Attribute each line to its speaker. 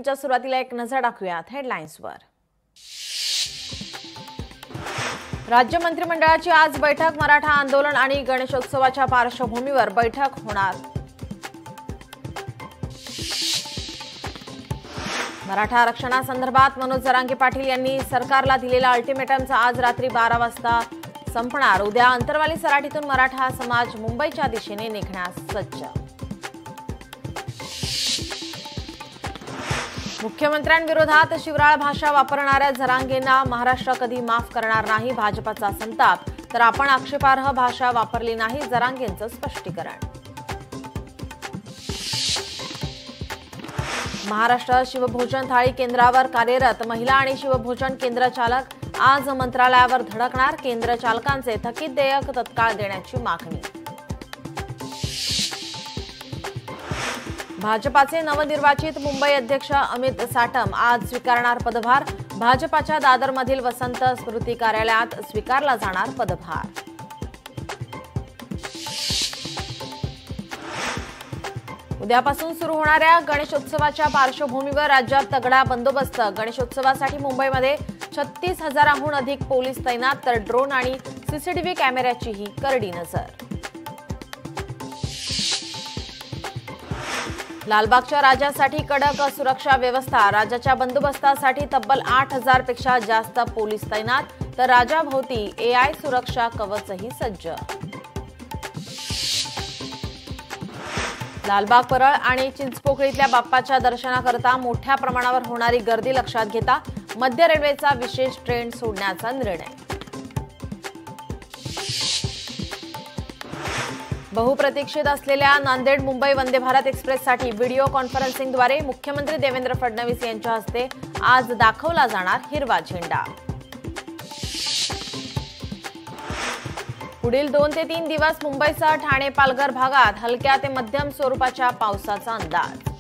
Speaker 1: च्या सुरुवातीला एक नजर टाकूयात हेडलाईन्सवर। राज्य मंत्रिमंडळाची आज बैठक। मराठा आंदोलन आणि गणेशोत्सवाच्या पार्श्वभूमीवर बैठक होणार। मराठा आरक्षणासंदर्भात मनोज जरांगे पाटील यांनी सरकारला दिलेला अल्टिमेटमचा आज रात्री 12 वाजता संपणार। उद्या अंतरवाली सराटीतून मराठा समाज मुंबईच्या दिशेने निघण्यास सज्ज। मुख्यमंत्र्यांविरोधात शिवराळ भाषा वापरणाऱ्या जरांगेंना महाराष्ट्र कधी माफ करणार नाही। भाजपचा संताप। तर आपण आक्षेपार्ह भाषा वापरली नाही, जरांगेंचं स्पष्टीकरण। महाराष्ट्र शिवभोजन थाळी केंद्रावर कार्यरत महिला आणि शिवभोजन केंद्र चालक आज मंत्रालयावर धडकणार। केंद्र चालकांचे थकीत देयक तत्काळ देण्याची मागणी। भाजपाचे नवनिर्वाचित मुंबई अध्यक्ष अमित साटम आज स्वीकारणार पदभार। भाजपाच्या दादरमधील वसंत स्मृती कार्यालयात स्वीकारला जाणार पदभार। उद्यापासून सुरू होणाऱ्या गणेशोत्सवाच्या पार्श्वभूमीवर राज्यात तगडा बंदोबस्त। गणेशोत्सवासाठी मुंबईमध्ये 36,000हून अधिक पोलीस तैनात, तर ड्रोन आणि सीसीटीव्ही कॅमेऱ्याचीही करडी नजर। लालबागच्या राजासाठी कडक सुरक्षा व्यवस्था। राजाच्या बंदोबस्तासाठी तब्बल 8,000 पेक्षा जास्त पोलीस तैनात, तर राजाभोवती AI सुरक्षा कवचही सज्ज। लालबाग, परळ आणि चिंचपोकळीतल्या बाप्पाच्या दर्शनाकरता मोठ्या प्रमाणावर होणारी गर्दी लक्षात घेता मध्य रेल्वेचा विशेष ट्रेन सोडण्याचा निर्णय। बहुप्रतीक्षित असलेल्या नांदेड मुंबई वंदे भारत एक्सप्रेससाठी व्हिडिओ कॉन्फरन्सिंगद्वारे मुख्यमंत्री देवेंद्र फडणवीस यांच्या हस्ते आज दाखवला जाणार हिरवा झेंडा। पुढील 2 ते 3 दिवस मुंबईसह ठाणे पालघर भागात हलक्या ते मध्यम स्वरूपाच्या पावसाचा अंदाज।